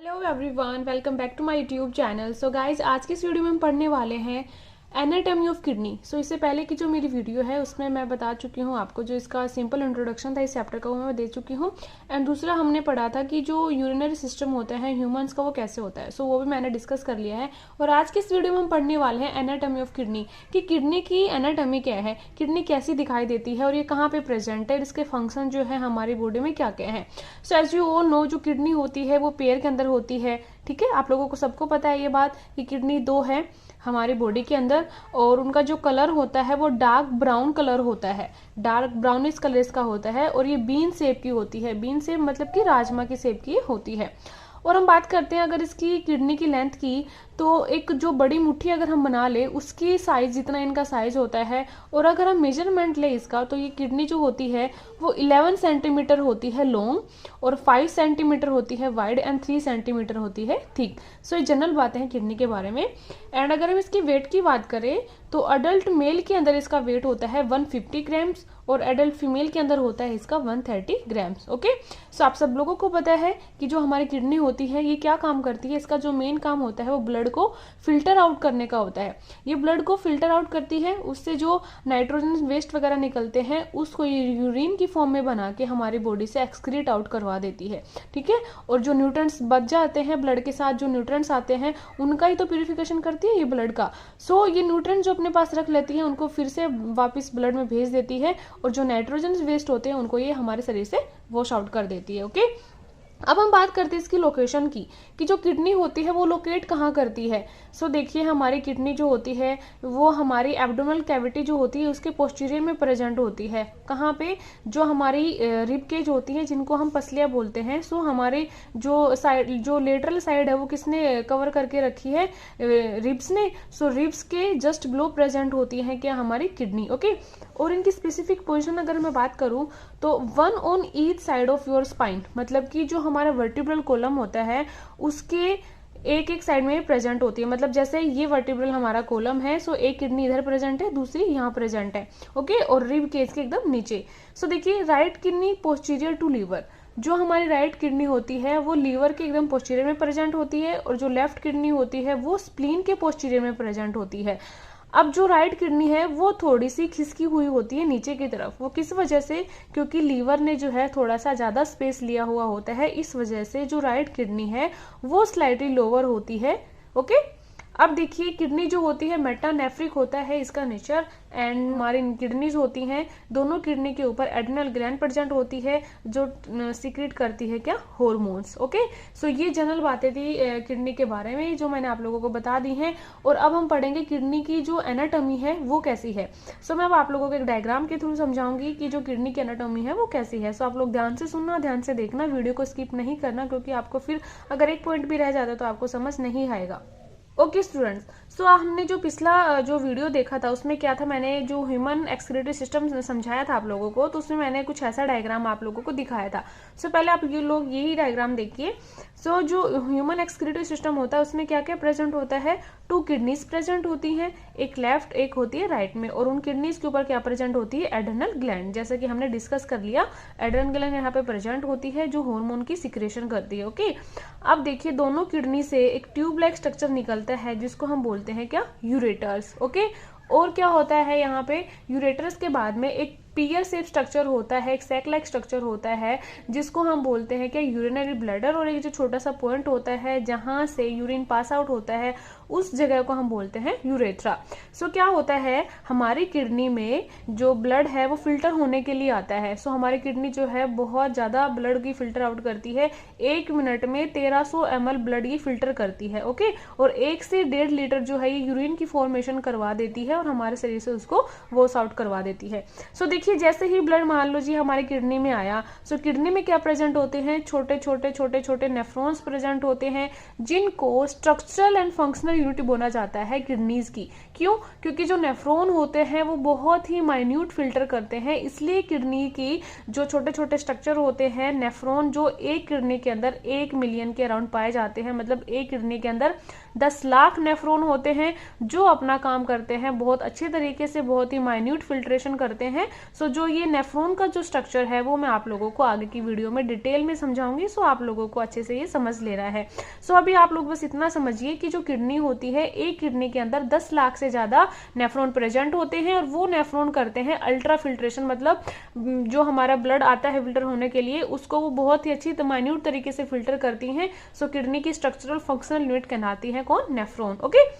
Hello everyone, welcome back to my YouTube channel. So guys, आज की इस video में हम पढ़ने वाले हैं एनाटॉमी ऑफ किडनी। सो इससे पहले की जो मेरी वीडियो है उसमें मैं बता चुकी हूँ आपको, जो इसका सिंपल इंट्रोडक्शन था इस चैप्टर का वो मैं दे चुकी हूँ। एंड दूसरा हमने पढ़ा था कि जो यूरिनरी सिस्टम होता है ह्यूमंस का वो कैसे होता है। सो वो भी मैंने डिस्कस कर लिया है। और आज की इस वीडियो में हम पढ़ने वाले हैं एनाटॉमी ऑफ किडनी, कि किडनी की एनाटॉमी क्या है, किडनी कैसी दिखाई देती है और ये कहाँ पे प्रेजेंट है, इसके फंक्शन जो है हमारी बॉडी में क्या क्या है। So as you all know, जो किडनी होती है वो पेयर के अंदर होती है। ठीक है, आप लोगों को सबको पता है ये बात कि किडनी दो है हमारी बॉडी के अंदर, और उनका जो कलर होता है वो डार्क ब्राउन कलर होता है, डार्क ब्राउनिश कलर इसका होता है। और ये बीन शेप की होती है, बीन शेप मतलब कि राजमा की शेप की होती है। और हम बात करते हैं अगर इसकी किडनी की लेंथ की, तो एक जो बड़ी मुट्ठी अगर हम बना ले उसकी साइज जितना इनका साइज होता है। और अगर हम मेजरमेंट ले इसका, तो ये किडनी जो होती है वो 11 सेंटीमीटर होती है लॉन्ग, और 5 सेंटीमीटर होती है वाइड, एंड 3 सेंटीमीटर होती है थिक। सो ये जनरल बातें हैं किडनी के बारे में। एंड अगर हम इसकी वेट की बात करें, तो अडल्ट मेल के अंदर इसका वेट होता है 150 ग्राम्स, और एडल्ट फीमेल के अंदर होता है इसका 130 ग्राम्स। ओके, सो आप सब लोगों को पता है कि जो हमारी किडनी होती है ये क्या काम करती है। इसका जो मेन काम होता है वो ब्लड को फिल्टर आउट करने का होता है। ये ब्लड को फिल्टर आउट करती है, उससे जो नाइट्रोजन वेस्ट वगैरह निकलते हैं उसको ये यूरिन की फॉर्म में बना के हमारी बॉडी से एक्सक्रीट आउट करवा देती है। ठीक है, और जो न्यूट्रिएंट्स बच जाते हैं ब्लड के साथ, जो न्यूट्रिएंट्स आते हैं उनका ही तो प्यूरिफिकेशन करती है ये ब्लड का। सो ये न्यूट्रिएंट्स जो अपने पास रख लेती है उनको फिर से वापस ब्लड में भेज देती है, और जो नाइट्रोजन वेस्ट होते हैं उनको ये हमारे शरीर से वॉश आउट कर देती है। ओके, अब हम बात करते हैं इसकी लोकेशन की, कि जो किडनी होती है वो लोकेट कहाँ करती है। सो देखिए, हमारी किडनी जो होती है वो हमारी एब्डोमिनल कैविटी जो होती है उसके पोस्टीरियर में प्रेजेंट होती है। कहाँ पे, जो हमारी रिब केज होती है जिनको हम पसलियाँ बोलते हैं। सो हमारे जो साइड, जो लेटरल साइड है वो किसने कवर करके रखी है, रिब्स ने। सो रिब्स के जस्ट बिलो प्रेजेंट होती है क्या, हमारी किडनी। ओके, और इनकी स्पेसिफिक पोजीशन अगर मैं बात करूं, तो 1 on each side of your spine, मतलब कि जो हमारा वर्टिब्रल कॉलम होता है उसके एक एक साइड में प्रेजेंट होती है। मतलब जैसे ये वर्टिब्रल हमारा कॉलम है, सो एक किडनी इधर प्रेजेंट है, दूसरी यहाँ प्रेजेंट है। ओके, और रिब केज के एकदम नीचे। सो देखिए, right kidney posterior to liver, जो हमारी राइट किडनी होती है वो लीवर के एकदम पोस्टीरियर में प्रेजेंट होती है, और जो लेफ्ट किडनी होती है वो स्प्लीन के पोस्टीरियर में प्रेजेंट होती है। अब जो राइट किडनी है वो थोड़ी सी खिसकी हुई होती है नीचे की तरफ। वो किस वजह से, क्योंकि लीवर ने जो है थोड़ा सा ज्यादा स्पेस लिया हुआ होता है, इस वजह से जो राइट किडनी है वो स्लाइटली लोअर होती है। ओके, अब देखिए, किडनी जो होती है मेटानेफ्रिक होता है इसका नेचर, एंड हमारी किडनीज होती हैं, दोनों किडनी के ऊपर एड्रिनल ग्लैंड प्रेजेंट होती है जो सीक्रेट करती है क्या, हार्मोन्स। ओके, सो ये जनरल बातें थी किडनी के बारे में जो मैंने आप लोगों को बता दी हैं। और अब हम पढ़ेंगे किडनी की जो एनाटॉमी है वो कैसी है। सो मैं अब आप लोगों को एक डायग्राम के थ्रू समझाऊंगी कि जो किडनी की एनाटॉमी है वो कैसी है। सो आप लोग ध्यान से सुनना, ध्यान से देखना, वीडियो को स्किप नहीं करना, क्योंकि आपको फिर अगर एक पॉइंट भी रह जाता तो आपको समझ नहीं आएगा। ओके स्टूडेंट्स, सो हमने जो पिछला जो वीडियो देखा था उसमें क्या था, मैंने जो ह्यूमन एक्सक्रीटरी सिस्टम समझाया था आप लोगों को, तो उसमें मैंने कुछ ऐसा डायग्राम आप लोगों को दिखाया था। सो पहले आप ये लोग यही डायग्राम देखिए। सो जो ह्यूमन एक्सक्रीटरी सिस्टम होता है उसमें क्या क्या प्रेजेंट होता है, 2 किडनीज प्रेजेंट होती हैं, एक लेफ्ट एक होती है राइट में, और उन किडनीज के ऊपर क्या प्रेजेंट होती है, एड्रिनल ग्लैंड। जैसा कि हमने डिस्कस कर लिया, एड्रिनल ग्लैंड यहाँ पे प्रेजेंट होती है जो हार्मोन की सिक्रेशन करती है। ओके, अब देखिए, दोनों किडनी से एक ट्यूब लाइक स्ट्रक्चर निकलता है जिसको हम बोलते हैं क्या, यूरेटर्स। ओके, और क्या होता है यहाँ पे, यूरेटर्स के बाद में एक पियर शेप स्ट्रक्चर होता है, एक सैक लाइक स्ट्रक्चर होता है जिसको हम बोलते हैं क्या, यूरिनरी ब्लैडर। और एक जो छोटा सा पॉइंट होता है जहां से यूरिन पास आउट होता है उस जगह को हम बोलते हैं यूरेथ्रा। सो क्या होता है, हमारी किडनी में जो ब्लड है वो फिल्टर होने के लिए आता है। सो हमारी किडनी जो है बहुत ज्यादा ब्लड की फिल्टर आउट करती है, 1 मिनट में 1300 ml ब्लड की फिल्टर करती है। ओके, और 1 से 1.5 लीटर जो है ये यूरिन की फॉर्मेशन करवा देती है और हमारे शरीर से उसको वॉश आउट करवा देती है। सो देखिए, जैसे ही ब्लड मान लो जी हमारी किडनी में आया, सो किडनी में क्या प्रेजेंट होते हैं, छोटे छोटे नेफ्रॉन्स प्रेजेंट होते हैं जिनको स्ट्रक्चरल एंड फंक्शनल यूनिट बोला जाता है किडनीज की। क्यों? क्योंकि जो नेफ्रॉन होते हैं वो बहुत ही माइन्यूट फिल्टर करते हैं, इसलिए किडनी की जो छोटे छोटे स्ट्रक्चर होते हैं नेफ्रॉन, जो एक किडनी के अंदर 1 मिलियन के अराउंड पाए जाते हैं, मतलब एक किडनी के अंदर 10 लाख नेफ्रॉन होते हैं जो अपना काम करते हैं बहुत अच्छे तरीके से, बहुत ही माइन्यूट फिल्ट्रेशन करते हैं। सो जो ये नेफ्रॉन का जो स्ट्रक्चर है वो मैं आप लोगों को आगे की वीडियो में डिटेल में समझाऊंगी, सो आप लोगों को अच्छे से ये समझ लेना है। सो अभी आप लोग बस इतना समझिए कि जो किडनी होती है, एक किडनी के अंदर 10 लाख से ज्यादा नेफ्रॉन प्रेजेंट होते हैं और वो नेफ्रॉन करते हैं अल्ट्रा फिल्ट्रेशन, मतलब जो हमारा ब्लड आता है फिल्टर होने के लिए उसको वो बहुत ही अच्छी माइन्यूट तरीके से फिल्टर करती हैं। सो किडनी की स्ट्रक्चरल फंक्शनल यूनिट कहलाती है कौन? नेफ्रॉन। ओके,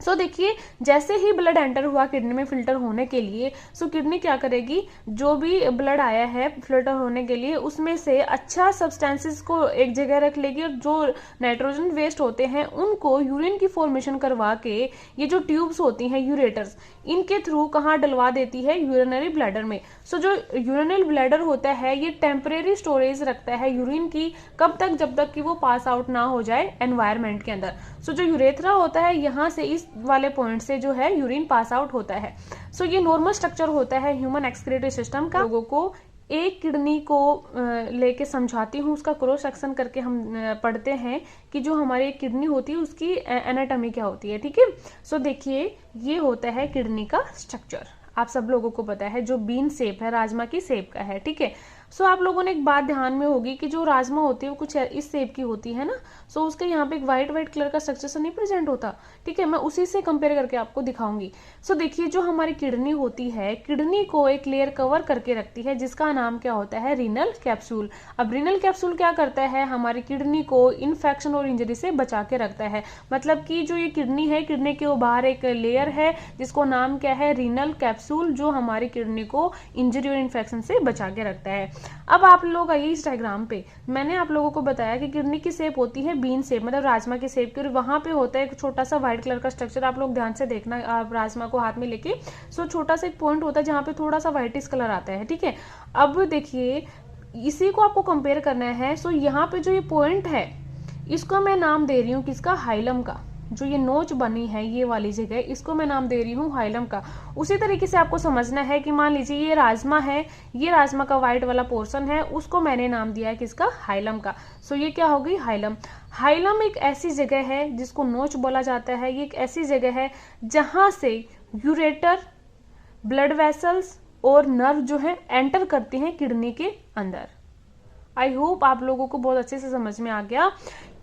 सो देखिए जैसे ही ब्लड एंटर हुआ किडनी में फिल्टर होने के लिए, सो किडनी क्या करेगी, जो भी ब्लड आया है फिल्टर होने के लिए उसमें से अच्छा सब्सटेंसेस को एक जगह रख लेगी और जो नाइट्रोजन वेस्ट होते हैं उनको यूरिन की फॉर्मेशन करवा के ये जो ट्यूब्स होती हैं यूरेटर्स, इनके थ्रू कहाँ डलवा देती है? यूरिनरी ब्लैडर में। सो जो यूरिनल ब्लैडर होता है ये टेम्परेरी स्टोरेज रखता है यूरिन की, कब तक? जब तक कि वो पास आउट ना हो जाए एनवायरमेंट के अंदर। सो जो यूरेथ्रा होता है यहाँ से इस वाले पॉइंट से जो है यूरिन पास आउट होता है। सो ये नॉर्मल स्ट्रक्चर होता है ह्यूमन एक्सक्रीटरी सिस्टम का। लोगों को एक किडनी को लेके समझाती हूँ, उसका क्रॉस सेक्शन करके हम पढ़ते हैं कि जो हमारी एक किडनी होती है उसकी एनाटॉमी क्या होती है। ठीक है, सो देखिए ये होता है किडनी का स्ट्रक्चर, आप सब लोगों को पता है, जो बीन शेप है, राजमा की शेप का है। ठीक है, सो आप लोगों ने एक बात ध्यान में होगी कि जो राजमा होती है वो कुछ इस शेप की होती है ना, सो उसके यहाँ पे एक व्हाइट कलर का स्ट्रक्चर नहीं प्रेजेंट होता। ठीक है, मैं उसी से कंपेयर करके आपको दिखाऊंगी। सो देखिए जो हमारी किडनी होती है, किडनी को एक लेयर कवर करके रखती है जिसका नाम क्या होता है? Renal capsule. अब रीनल कैप्सूल क्या करता है? हमारी किडनी को इन्फेक्शन और इंजरी से बचा के रखता है। मतलब कि जो ये किडनी है, किडनी के बाहर एक लेयर है जिसको नाम क्या है? रीनल कैप्सूल, जो हमारी किडनी को इंजरी और इन्फेक्शन से बचा के रखता है। अब आप लोग आइए इस डायग्राम पे, मैंने आप लोगों को बताया कि किडनी की शेप होती है बीन शेप, मतलब राजमा की शेप की, और वहां पे होता है एक छोटा सा व्हाइट कलर का स्ट्रक्चर। आप लोग ध्यान से देखना, आप राजमा को हाथ में लेके, सो छोटा सा एक पॉइंट होता है जहाँ पे थोड़ा सा व्हाइटिश कलर आता है। ठीक है, अब देखिए इसी को आपको कंपेयर करना है। सो यहाँ पे जो ये पॉइंट है इसको मैं नाम दे रही हूँ किसका? हाइलम का। जो ये नोच बनी है ये वाली जगह, इसको मैं नाम दे रही हूँ हाइलम का। उसी तरीके से आपको समझना है कि मान लीजिए ये राजमा है, ये राजमा का व्हाइट वाला पोर्शन है, उसको मैंने नाम दिया है किसका? हाइलम का। सो ये क्या होगी? हाइलम। हाइलम एक ऐसी जगह है जिसको नोच बोला जाता है। ये एक ऐसी जगह है जहां से यूरेटर, ब्लड वेसल्स और नर्व जो है एंटर करते हैं किडनी के अंदर। आई होप आप लोगों को बहुत अच्छे से समझ में आ गया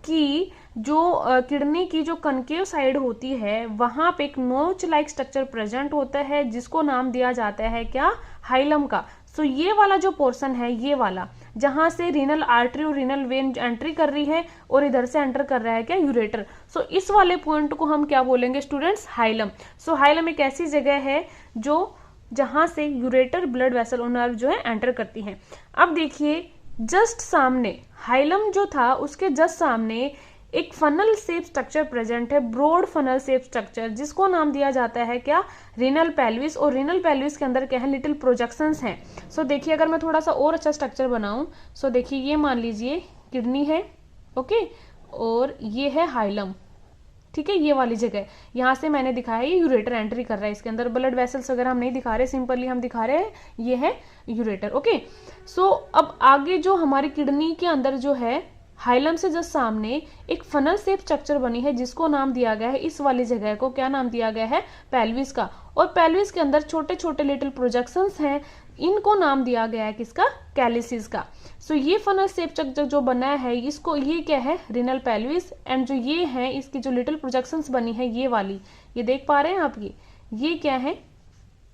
कि जो किडनी की जो कनकेव साइड होती है वहां पे एक नोच लाइक स्ट्रक्चर प्रेजेंट होता है जिसको नाम दिया जाता है क्या? हाइलम का। सो ये वाला जो पोर्शन है, ये वाला जहां से रीनल आर्टरी और रीनल वेन एंट्री कर रही है और इधर से एंटर कर रहा है क्या? यूरेटर। सो इस वाले पॉइंट को हम क्या बोलेंगे स्टूडेंट्स? हाइलम। सो हाइलम एक ऐसी जगह है जो जहां से यूरेटर, ब्लड वेसल और नर्व जो है एंटर करती है। अब देखिए जस्ट सामने हाइलम जो था उसके जस्ट सामने एक फनल शेप स्ट्रक्चर प्रेजेंट है, ब्रॉड फनल शेप स्ट्रक्चर, जिसको नाम दिया जाता है क्या? Renal pelvis. और रीनल पेल्विस के अंदर क्या है? लिटिल प्रोजेक्शंस हैं। सो देखिए अगर मैं थोड़ा सा और अच्छा स्ट्रक्चर बनाऊं, सो देखिए ये मान लीजिए किडनी है, ओके, और ये है हाइलम। ठीक है, ये वाली जगह यहाँ से मैंने दिखाया ये यूरेटर एंट्री कर रहा है, इसके अंदर ब्लड वेसल्स वगैरह हम नहीं दिखा रहे, सिंपली हम दिखा रहे हैं ये है यूरेटर। ओके, सो अब आगे जो हमारी किडनी के अंदर जो है हाइलम से जस्ट सामने एक फनल शेप स्ट्रक्चर बनी है जिसको नाम दिया गया है, इस वाली जगह को क्या नाम दिया गया है? पेल्विस का। और पेल्विस के अंदर छोटे छोटे लिटिल प्रोजेक्शंस हैं, इनको नाम दिया गया है किसका? कैलिसिस का। सो ये फनल शेप स्ट्रक्चर जो बना है इसको, ये क्या है? Renal pelvis. एंड जो ये है इसकी जो लिटिल प्रोजेक्शंस बनी है ये वाली, ये देख पा रहे हैं आप, ये क्या है?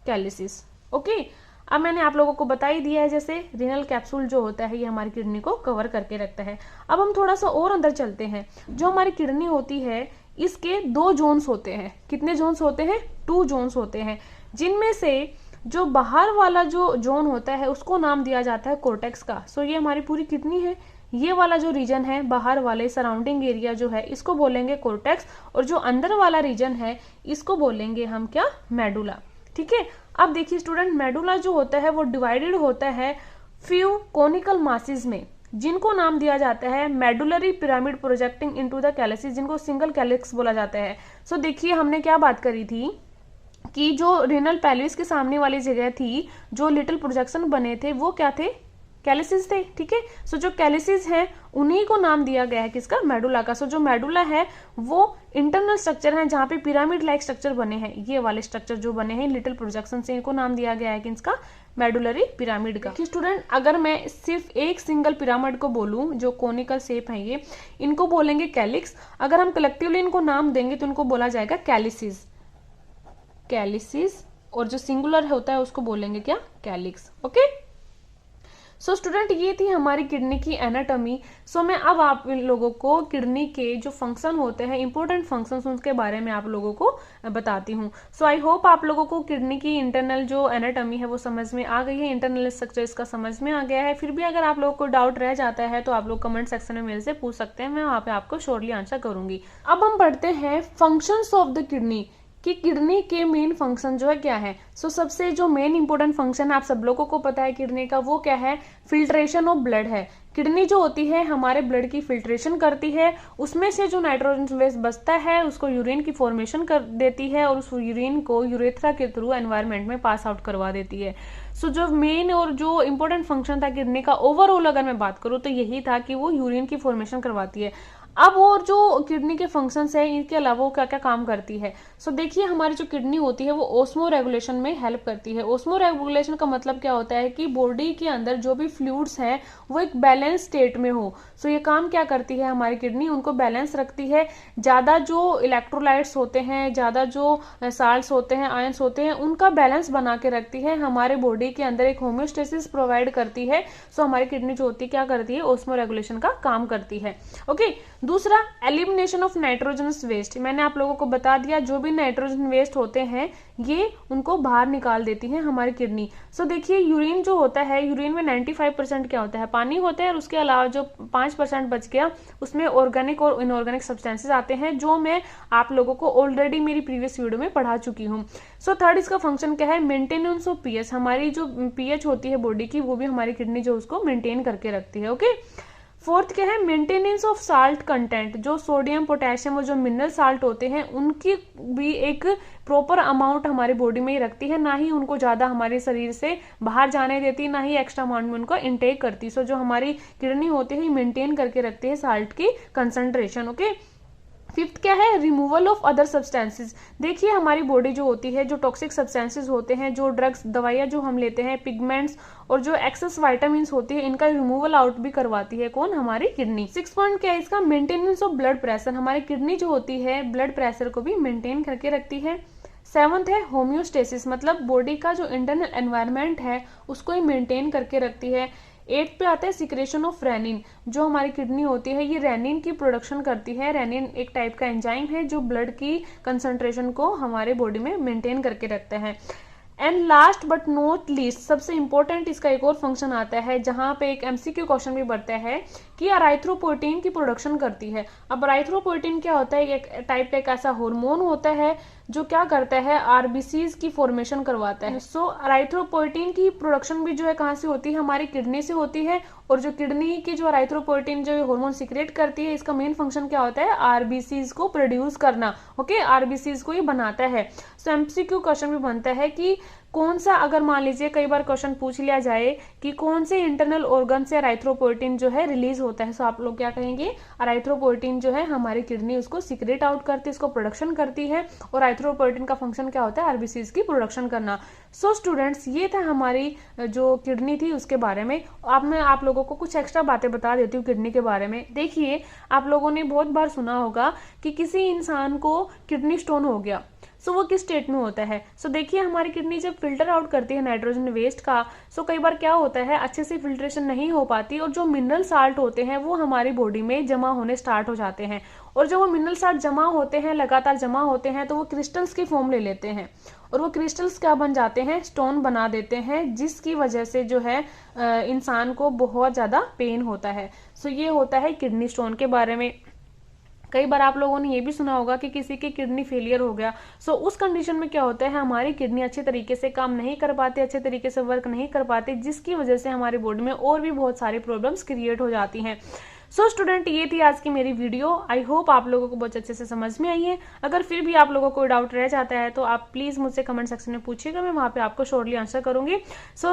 कैलिसिस। ओके, अब मैंने आप लोगों को बता ही दिया है जैसे रीनल कैप्सूल जो होता है ये हमारी किडनी को कवर करके रखता है। अब हम थोड़ा सा और अंदर चलते हैं। जो हमारी किडनी होती है इसके 2 जोन्स होते हैं। कितने जोन्स होते हैं? 2 जोन्स होते हैं, जिनमें से जो बाहर वाला जो जोन होता है उसको नाम दिया जाता है कोर्टेक्स का। सो ये हमारी पूरी किडनी है, ये वाला जो रीजन है बाहर वाले सराउंडिंग एरिया जो है इसको बोलेंगे कोर्टेक्स, और जो अंदर वाला रीजन है इसको बोलेंगे हम क्या? मेडुला। ठीक है, अब देखिए स्टूडेंट, मेडुला जो होता है वो डिवाइडेड होता है फ्यू कोनिकल मासेस में। जिनको नाम दिया जाता है medullary pyramid projecting into the calyces, जिनको सिंगल कैलिक्स बोला जाता है। सो देखिए हमने क्या बात करी थी कि जो रेनल पेल्विस के सामने वाली जगह थी, जो लिटिल प्रोजेक्शन बने थे वो क्या थे, कैलिसेस थे, ठीक है। सो जो कैलिसेस हैं उन्हीं को नाम दिया गया है किसका, मेडुला का। सो जो मेडुला है वो इंटरनल स्ट्रक्चर है जहां पे पिरामिड लाइक स्ट्रक्चर बने हैं, ये वाले स्ट्रक्चर जो बने हैं लिटिल प्रोजेक्शन से, इनको नाम दिया गया है किसका, मेडुलरी पिरामिड का। स्टूडेंट अगर मैं सिर्फ एक सिंगल पिरामिड को बोलूं जो कोनिकल शेप है ये, इनको बोलेंगे कैलिक्स। अगर हम कलेक्टिवली इनको नाम देंगे तो इनको बोला जाएगा कैलिसिस, कैलिसिस, और जो सिंगुलर होता है उसको बोलेंगे क्या, कैलिक्स। ओके सो स्टूडेंट ये थी हमारी किडनी की एनाटॉमी। सो मैं अब आप लोगों को किडनी के जो फंक्शन होते हैं, इंपॉर्टेंट फंक्शंस, उनके बारे में आप लोगों को बताती हूँ। सो आई होप आप लोगों को किडनी की इंटरनल जो एनाटॉमी है वो समझ में आ गई है, इंटरनल स्ट्रक्चर इसका समझ में आ गया है। फिर भी अगर आप लोगों को डाउट रह जाता है तो आप लोग कमेंट सेक्शन में मेरे से पूछ सकते हैं, मैं वहाँ पे आपको श्योरली आंसर करूंगी। अब हम पढ़ते हैं फंक्शंस ऑफ द किडनी, कि किडनी के मेन फंक्शन जो है क्या है। सो सबसे जो मेन इंपॉर्टेंट फंक्शन है आप सब लोगों को पता है किडनी का, वो क्या है, फिल्ट्रेशन ऑफ ब्लड है। किडनी जो होती है हमारे ब्लड की फिल्ट्रेशन करती है, उसमें से जो नाइट्रोजन वेस्ट बचता है उसको यूरिन की फॉर्मेशन कर देती है और उस यूरिन को यूरेथ्रा के थ्रू एनवायरनमेंट में पास आउट करवा देती है। सो जो मेन और जो इंपॉर्टेंट फंक्शन था किडनी का ओवरऑल अगर मैं बात करूं तो यही था कि वो यूरिन की फॉर्मेशन करवाती है। अब और जो किडनी के फंक्शंस है इनके अलावा वो क्या क्या काम करती है। सो देखिए हमारी जो किडनी होती है वो ओस्मो रेगुलेशन में हेल्प करती है। ओस्मो रेगुलेशन का मतलब क्या होता है कि बॉडी के अंदर जो भी फ्लूइड्स हैं वो एक बैलेंस स्टेट में हो। सो ये काम क्या करती है हमारी किडनी, उनको बैलेंस रखती है। ज्यादा जो इलेक्ट्रोलाइट्स होते हैं, ज्यादा जो साल्ट्स होते हैं, आयंस होते हैं, उनका बैलेंस बना के रखती है, हमारे बॉडी के अंदर एक होम्योस्टेसिस प्रोवाइड करती है। सो हमारी किडनी जो होती है क्या करती है, ओस्मो रेगुलेशन का काम करती है। ओके दूसरा एलिमिनेशन ऑफ नाइट्रोजनस वेस्ट, मैंने आप लोगों को बता दिया जो भी नाइट्रोजन वेस्ट होते हैं ये उनको बाहर निकाल देती है हमारी किडनी। सो देखिए यूरिन जो होता है, यूरिन में 95% क्या होता है, पानी होता है, और उसके अलावा जो 5% बच गया उसमें ऑर्गेनिक और इनऑर्गेनिक सब्सटेंसेस आते हैं, जो मैं आप लोगों को ऑलरेडी मेरी प्रीवियस वीडियो में पढ़ा चुकी हूँ। सो थर्ड इसका फंक्शन क्या है, मेंटेनेंस ऑफ पीएच, हमारी जो पीएच होती है बॉडी की वो भी हमारी किडनी जो उसको मेंटेन करके रखती है। ओके फोर्थ क्या है, मेंटेनेंस ऑफ साल्ट कंटेंट, जो सोडियम पोटेशियम और जो मिनरल साल्ट होते हैं उनकी भी एक प्रॉपर अमाउंट हमारी बॉडी में ही रखती है, ना ही उनको ज्यादा हमारे शरीर से बाहर जाने देती, ना ही एक्स्ट्रा अमाउंट में उनको इनटेक करती। सो जो हमारी किडनी होती है मेंटेन करके रखती है साल्ट की कंसंट्रेशन। ओके फिफ्थ क्या है, रिमूवल ऑफ अदर सब्सटेंसेस, देखिए हमारी बॉडी जो होती है जो टॉक्सिक सब्सटेंसेस होते हैं, जो ड्रग्स दवाइयां जो हम लेते हैं, पिगमेंट्स और जो एक्सेस वाइटामिन होती है, इनका रिमूवल आउट भी करवाती है कौन, हमारी किडनी। 6 पॉइंट क्या है इसका, मेंटेनेंस ऑफ ब्लड प्रेशर, हमारी किडनी जो होती है ब्लड प्रेशर को भी मेंटेन करके रखती है। 7th है होम्योस्टेसिस, मतलब बॉडी का जो इंटरनल एनवायरनमेंट है उसको ही मेंटेन करके रखती है। 8th पे आता है सिक्रेशन ऑफ रेनिन, जो हमारी किडनी होती है ये रेनिन की प्रोडक्शन करती है। रेनिन एक टाइप का एंजाइम है जो ब्लड की कंसंट्रेशन को हमारे बॉडी में मेंटेन करके रखता है। And last but not least, सबसे इंपॉर्टेंट इसका एक और फंक्शन आता है जहां पे एक एमसीक्यू क्वेश्चन भी बढ़ता है कि अराइथ्रोपोइटिन की प्रोडक्शन करती है। अब अराइथ्रोपोइटिन क्या होता है, एक टाइप का एक ऐसा हार्मोन होता है जो क्या करता है, आरबीसीज की फॉर्मेशन करवाता है। सो अराइथ्रोपोइटिन की प्रोडक्शन भी जो है कहाँ से होती है, हमारी किडनी से होती है। और जो किडनी की जो अराइथ्रोपोइटिन जो हार्मोन सीक्रेट करती है, इसका मेन फंक्शन क्या होता है, आरबीसीज को प्रोड्यूस करना। ओके आरबीसीज को ये बनाता है। सो एमसीक्यू क्वेश्चन भी बनता है कि कौन सा, अगर मान लीजिए कई बार क्वेश्चन पूछ लिया जाए कि कौन से इंटरनल ऑर्गन से अराइथ्रोपोइटिन जो है रिलीज होता है, सो आप लोग क्या कहेंगे, अराइथ्रोपोइटिन जो है हमारी किडनी उसको सीक्रेट आउट करती है, इसको प्रोडक्शन करती है। और अराइथ्रोपोइटिन का फंक्शन क्या होता है, आरबीसीज की प्रोडक्शन करना। सो स्टूडेंट्स ये था हमारी जो किडनी थी उसके बारे में। अब मैं आप लोगों को कुछ एक्स्ट्रा बातें बता देती हूँ किडनी के बारे में। देखिए आप लोगों ने बहुत बार सुना होगा कि किसी इंसान को किडनी स्टोन हो गया, सो वो किस स्टेट में होता है। सो देखिए हमारी किडनी जब फिल्टर आउट करती है नाइट्रोजन वेस्ट का, सो कई बार क्या होता है अच्छे से फिल्ट्रेशन नहीं हो पाती और जो मिनरल साल्ट होते हैं वो हमारी बॉडी में जमा होने स्टार्ट हो जाते हैं। और जब वो मिनरल साल्ट जमा होते हैं, लगातार जमा होते हैं, तो वो क्रिस्टल्स की फॉर्म ले लेते हैं और वो क्रिस्टल्स क्या बन जाते हैं, स्टोन बना देते हैं, जिसकी वजह से जो है इंसान को बहुत ज्यादा पेन होता है। सो ये होता है किडनी स्टोन के बारे में। कई बार आप लोगों ने ये भी सुना होगा कि किसी की किडनी फेलियर हो गया। सो उस कंडीशन में क्या होता है, हमारी किडनी अच्छे तरीके से काम नहीं कर पाती, अच्छे तरीके से वर्क नहीं कर पाती, जिसकी वजह से हमारी बॉडी में और भी बहुत सारी प्रॉब्लम्स क्रिएट हो जाती हैं। सो स्टूडेंट, ये थी आज की मेरी वीडियो। आई होप आप लोगों को बहुत अच्छे से समझ में आई है। अगर फिर भी आप लोगों को डाउट रह जाता है तो आप प्लीज़ मुझसे कमेंट सेक्शन में पूछिएगा, मैं वहाँ पे आपको शॉर्टली आंसर करूंगी। सो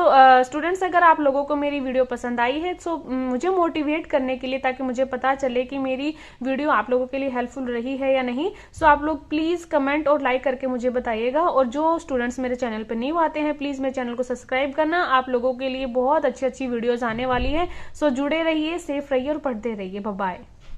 स्टूडेंट्स, अगर आप लोगों को मेरी वीडियो पसंद आई है तो मुझे मोटिवेट करने के लिए, ताकि मुझे पता चले कि मेरी वीडियो आप लोगों के लिए हेल्पफुल रही है या नहीं, सो आप लोग प्लीज़ कमेंट और लाइक करके मुझे बताइएगा। और जो स्टूडेंट्स मेरे चैनल पर न्यू आते हैं, प्लीज़ मेरे चैनल को सब्सक्राइब करना। आप लोगों के लिए बहुत अच्छी अच्छी वीडियोज़ आने वाली है। सो जुड़े रहिए, सेफ रहिए और पढ़ते रहिए। Bye bye.